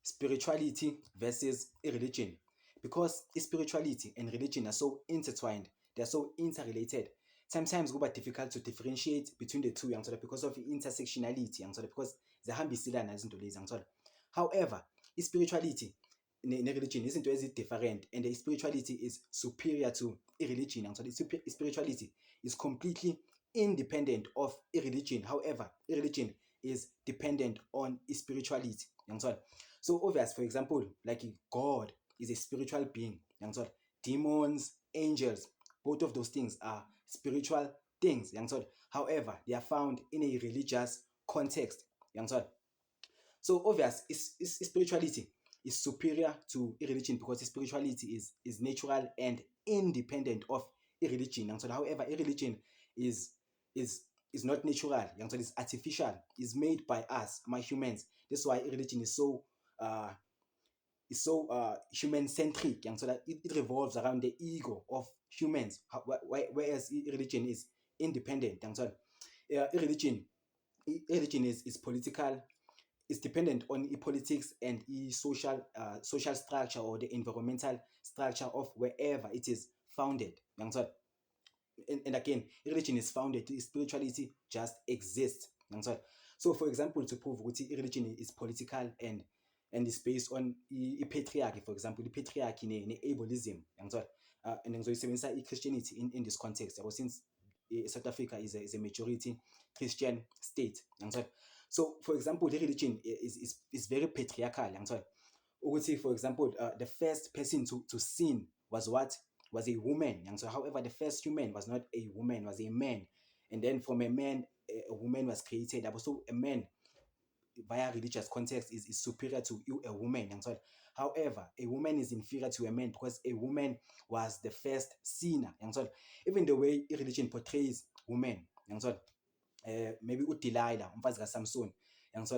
spirituality versus religion, because spirituality and religion are so intertwined, they're so interrelated. Sometimes kuba difficult to differentiate between the two, because of intersectionality, because ziyahambiselana izinto lezi, however, spirituality ne-religion izinto ezi-different, and the spirituality is superior to religion. Spirituality is completely independent of religion. However, religion is dependent on spirituality. So obvious, for example, like God is a spiritual being. Demons, angels, both of those things are spiritual things. However, they are found in a religious context. So obvious, spirituality is superior to religion because spirituality is natural and independent of religion. However, religion is is is not natural. It's artificial. It's made by us, my humans. That's why religion is so human centric, so that it revolves around the ego of humans. Whereas religion is independent. Religion is political, is dependent on politics and social structure or the environmental structure of wherever it is founded. And again, religion is founded, spirituality just exists. So for example, to prove what religion is political and is based on patriarchy, for example, the patriarchy ne-ableism, and ngizoyisebenzisa i-Christianity in this context, since South Africa is a majority Christian state. So for example, the religion is very patriarchal. Ukuthi, for example, the first person to sin was what? Was a woman. However, the first human was not a woman, was a man. And then from a man, a woman was created. Also, a man via religious context is superior to a woman. However, a woman is inferior to a man because a woman was the first sinner. Even the way religion portrays women, maybe uDelilah, umfazi kaSamson,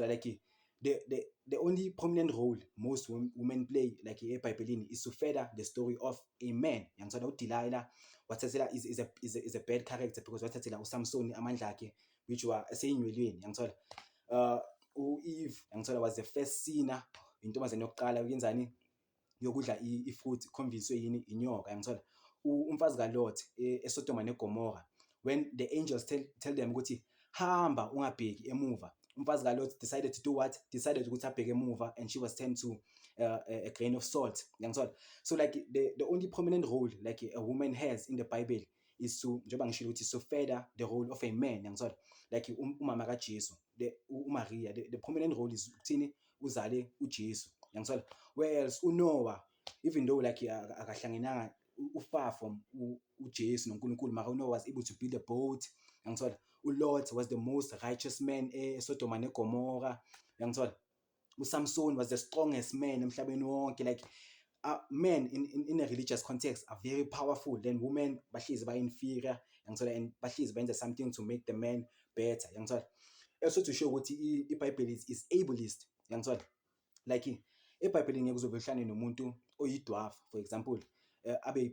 like the only prominent role most women play, like eBhayibhelini, is to further the story of a man. uDelilah wathathela is a bad character because wathathela uSamson amandla akhe, which were aseyinwelweni. Eve was the first sinner, intombazane yokuqala ukuyenzani, yokudla ifruit convinced yini inyoka. Umfazi kaLot eSodoma neGomora, when the angels tell them ukuthi hamba ungabheki emuva, umfazi kaLot decided to do what? Decided ukuthi abheke emuva, and she was turned to a grain of salt. So like the only prominent role like a woman has in the Bible is to, njengoba ngishilo ukuthi, so further the role of a man. Like umama kaJesu, uMaria, the prominent role is ukuthini, uzale uJesu. Whereas uNoah, even though like akahlangenanga far from uJesu noNkulunkulu, mara uNoah was able to build a boat. uLot was the most righteous man eSodoma neGomora. uSamson was the strongest man emhlabeni wonke. Like men in a religious context are very powerful, then women bahlezi ba-inferior, and bahlezi benza something to make the man better. Also to show ukuthi iBhayibheli is ableist. Like eBhayibhelini ngeke uzobe uhlangane nomuntu oyidwarf, for example, abe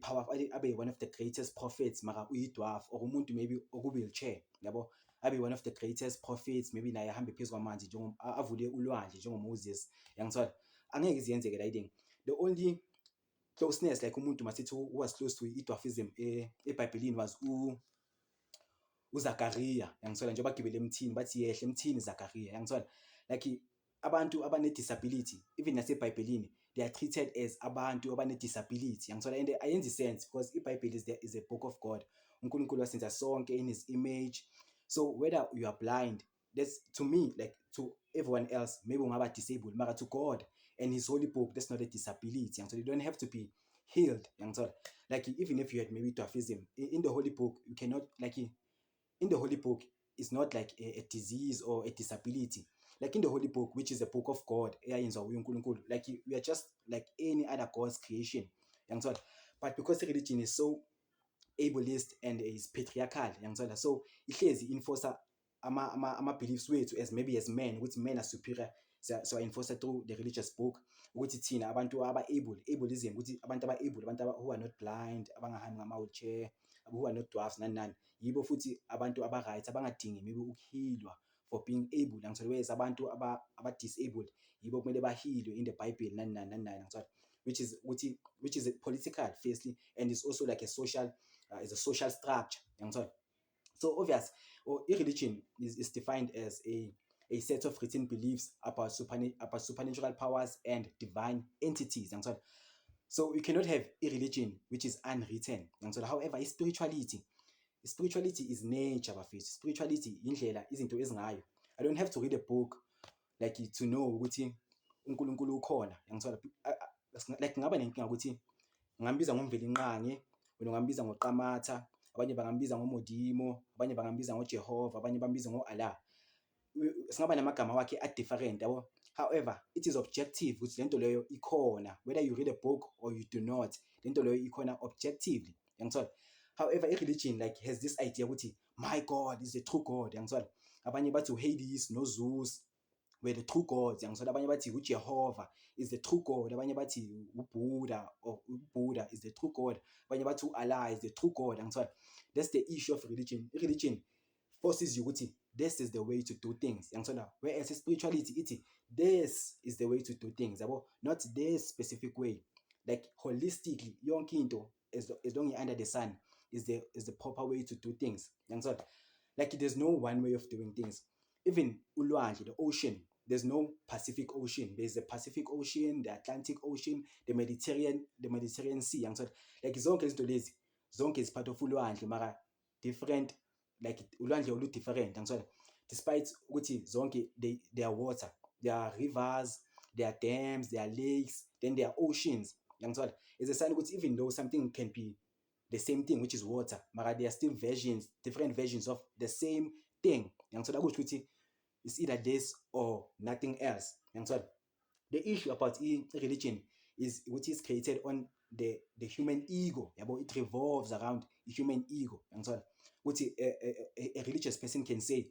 one of the greatest prophets mara uyidwarf, or umuntu maybe oku-wheelchair, yabo, abe one of the greatest prophets, maybe naye ahambe phezu kwamanzi avule ulwandle njengoMoses. Angeke iziyenzeke la thing. The only closeness like umuntu masithi who was close to idwarfism eBhayibhelini was uZakaria. Njengoba gibele emthini bathi yehle emthini Zakaria. Like abantu abane-disability, even naseBhayibhelini, they are treated as abantu abane-disability. And ayenzi sense because iBhayibheli is a book of God. uNkulunkulu wasenza sonke in his image. So whether you are blind, that's, to me, like to everyone else, maybe ungaba disabled, mara to God and his holy book, that's not a disability. So you don't have to be healed. Like even if you had maybe dwarfism, in the holy book, you cannot, like in the holy book, it's not like a disease or a disability. Like in the holy book, which is a book of God, like we are just like any other God's creation. But because religion is so ableist and is patriarchal, so ihlezi enforcer ama-beliefs wethu as maybe as men, which men are superior. So I enforce through the religious book ukuthi thina abantu ableism, ukuthi abantu aba-able, abantu who are not blind, abangahambi ngama-wheelchair, who are not dwarfs nani, yibo futhi abantu aba-right, abangadingi maybe ukuhealwa for being able. Whereas abantu aba-disabled, yibo kumele bahilwe in the Bible nani nani nani nani ngizwa, which is a political firstly, and it's also like a social is a social structure ngizwa. So obvious, or religion is defined as a set of written beliefs about supernatural powers and divine entities. So you cannot have a religion which is unwritten. However, spirituality is nature, bafethu. Spirituality indlela izinto ezingayo. I don't have to read a book like to know ukuthi uNkulunkulu ukhona. Like ngaba nenkinga ukuthi ngambiza ngomvelinqange, wena ungambiza ngoQamatha, abanye bangambiza ngoModimo, abanye bangambiza ngoJehova, abanye bambiza ngoAllah. Singaba namagama wakhe a different, yabo. However, it is objective ukuthi lento leyo ikhona, whether you read a book or you do not, lento leyo ikhona objectively. Yangithola. However, religion like has this idea ukuthi my God is the true God. Yangithola. Abanye bathi uHades noZeus were the true gods. Yangithola. Abanye bathi uJehova is the true God. Abanye bathi uBuddha or Buddha is the true God. Abanye bathi uAllah is the true God. Yangithola. That's the issue of religion. Religion forces you ukuthi this is the way to do things. Whereas spirituality, this is the way to do things, not this specific way. Like holistically, yonke into as long as under the sun is the proper way to do things. Like there's no one way of doing things. Even ulwandle, the ocean, there's no Pacific Ocean. There's the Pacific Ocean, the Atlantic Ocean, the Mediterranean Sea. Like zonke izinto lezi, zonke is part of ulwandle, mara different. Like ulwandle olu different, despite ukuthi zonke they are water, there are rivers, there are dams, there are lakes, then there are oceans. It's a sign ukuthi even though something can be the same thing, which is water, mara there are still different versions of the same thing. It's either this or nothing else. The issue about religion is which is created on the human ego. It revolves around the human ego. Which a religious person can say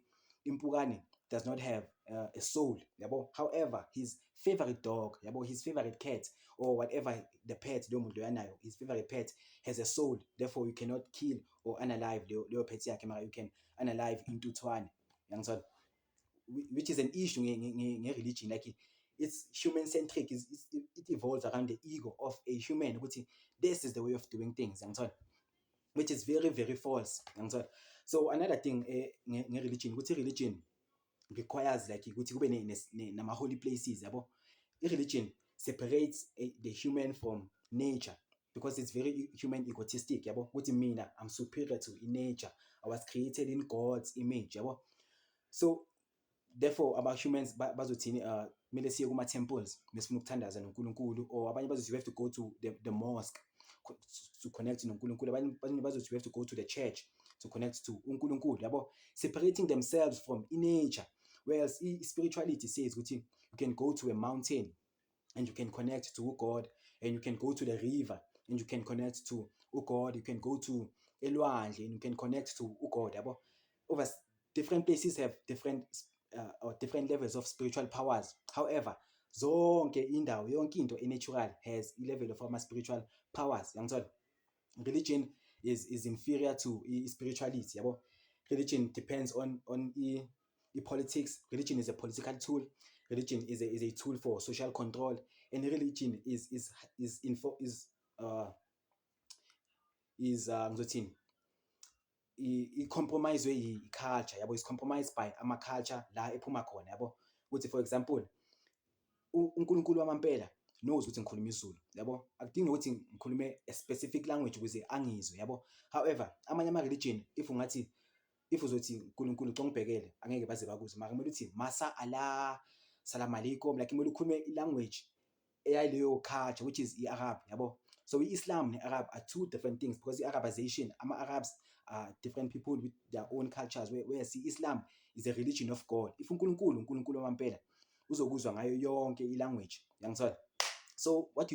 Impukane does not have a soul. However, his favorite dog, his favorite cat, or whatever the pet, his favorite pet has a soul. Therefore, you cannot kill or unalive the pet. You can unalive into Tuan. Which is an issue in religion. Like it's human centric. It evolves around the ego of a human. Which this is the way of doing things. Which is very, very false. So another thing, religion requires like nama holy places. Religion separates the human from nature because it's very human egotistic. I'm superior to nature. I was created in God's image. So therefore, about humans, bazothini kumele siye kuma temples mesifuna ukuthandaza noNkulunkulu, or abanye bazothi you have to go to the mosque to connect to uNkulunkulu. Abanye bazothi you have to go to the church to connect to uNkulunkulu. Separating themselves from nature. Whereas spirituality says you can go to a mountain and you can connect to God, and you can go to the river and you can connect to God. You can go to elwandle and you can connect to God. Over different places have different levels of spiritual powers. However, zonke indawo yonke into natural has a level of spiritual powers. Religion is inferior to spirituality. Religion depends on politics. Religion is a political tool. Religion is a tool for social control, and religion is compromised culture. Is compromised by culture la ephuma khona. For example, uNkulunkulu wamampela knows ukuthi ngikhuluma isiZulu. Akudingi ukuthi ngikhulume a specific language ukuze angizwe. However, amanye religion if uzothi uNkulunkulu ngibhekele angeke baze bakuzwe, mara kumele uthi masa Allah, salam alaikum, like kumele ukhulume ilanguage eyaleyo culture, which is i-Arab. So Islam and Arab are two different things, because the Arabization, Arabs are different people with their own cultures, whereas Islam is a religion of God. If uNkulunkulu wamampela uzokuzwa ngayo yonke ilanguage. So what you